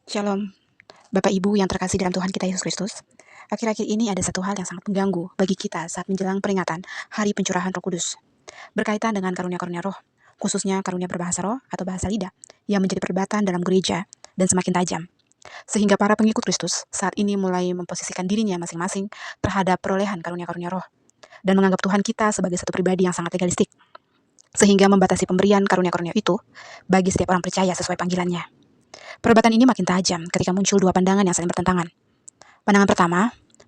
Shalom, Bapak Ibu yang terkasih dalam Tuhan kita Yesus Kristus. Akhir-akhir ini ada satu hal yang sangat mengganggu bagi kita saat menjelang peringatan Hari Pencurahan Roh Kudus. Berkaitan dengan karunia-karunia roh, khususnya karunia berbahasa roh atau bahasa lidah, yang menjadi perdebatan dalam gereja dan semakin tajam. Sehingga para pengikut Kristus saat ini mulai memposisikan dirinya masing-masing terhadap perolehan karunia-karunia roh, dan menganggap Tuhan kita sebagai satu pribadi yang sangat legalistik, sehingga membatasi pemberian karunia-karunia itu bagi setiap orang percaya sesuai panggilannya. Perdebatan ini makin tajam ketika muncul dua pandangan yang saling bertentangan. Pandangan pertama,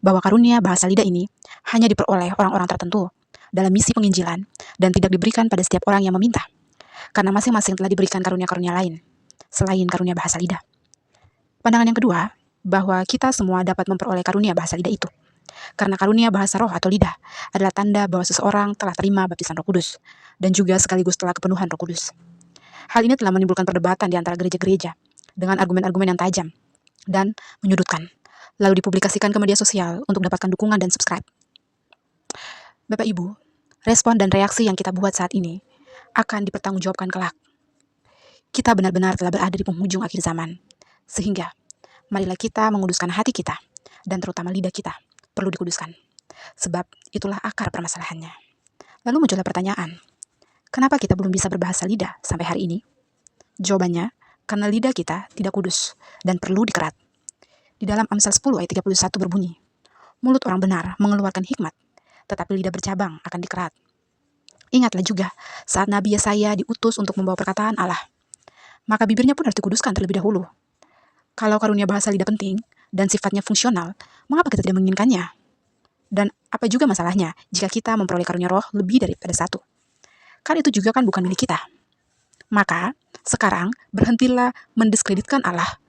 bahwa karunia bahasa lidah ini hanya diperoleh orang-orang tertentu dalam misi penginjilan dan tidak diberikan pada setiap orang yang meminta, karena masing-masing telah diberikan karunia-karunia lain, selain karunia bahasa lidah. Pandangan yang kedua, bahwa kita semua dapat memperoleh karunia bahasa lidah itu, karena karunia bahasa roh atau lidah adalah tanda bahwa seseorang telah terima baptisan Roh Kudus, dan juga sekaligus telah kepenuhan Roh Kudus. Hal ini telah menimbulkan perdebatan di antara gereja-gereja, dengan argumen-argumen yang tajam dan menyudutkan, lalu dipublikasikan ke media sosial untuk mendapatkan dukungan dan subscribe. Bapak Ibu, respon dan reaksi yang kita buat saat ini akan dipertanggungjawabkan kelak. Kita benar-benar telah berada di penghujung akhir zaman, sehingga marilah kita menguduskan hati kita, dan terutama lidah kita perlu dikuduskan, sebab itulah akar permasalahannya. Lalu muncullah pertanyaan, kenapa kita belum bisa berbahasa lidah sampai hari ini? Jawabannya, karena lidah kita tidak kudus dan perlu dikerat. Di dalam Amsal 10 ayat 31 berbunyi, mulut orang benar mengeluarkan hikmat, tetapi lidah bercabang akan dikerat. Ingatlah juga saat Nabi Yesaya diutus untuk membawa perkataan Allah, maka bibirnya pun harus dikuduskan terlebih dahulu. Kalau karunia bahasa lidah penting dan sifatnya fungsional, mengapa kita tidak menginginkannya? Dan apa juga masalahnya jika kita memperoleh karunia roh lebih daripada satu? Kan itu juga kan bukan milik kita. Maka, sekarang berhentilah mendiskreditkan Allah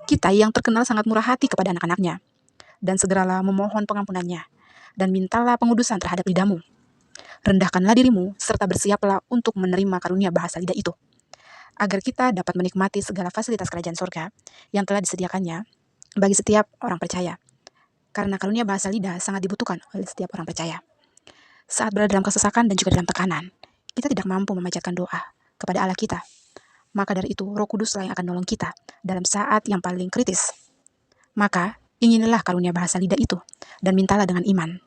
kita yang terkenal sangat murah hati kepada anak-anaknya, dan segeralah memohon pengampunannya, dan mintalah pengudusan terhadap lidahmu. Rendahkanlah dirimu, serta bersiaplah untuk menerima karunia bahasa lidah itu, agar kita dapat menikmati segala fasilitas kerajaan surga yang telah disediakannya bagi setiap orang percaya. Karena karunia bahasa lidah sangat dibutuhkan oleh setiap orang percaya. Saat berada dalam kesesakan dan juga dalam tekanan, kita tidak mampu memanjatkan doa kepada Allah kita. Maka dari itu, Roh Kuduslah yang akan menolong kita dalam saat yang paling kritis. Maka, inginilah karunia bahasa lidah itu, dan mintalah dengan iman.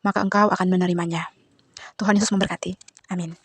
Maka engkau akan menerimanya. Tuhan Yesus memberkati. Amin.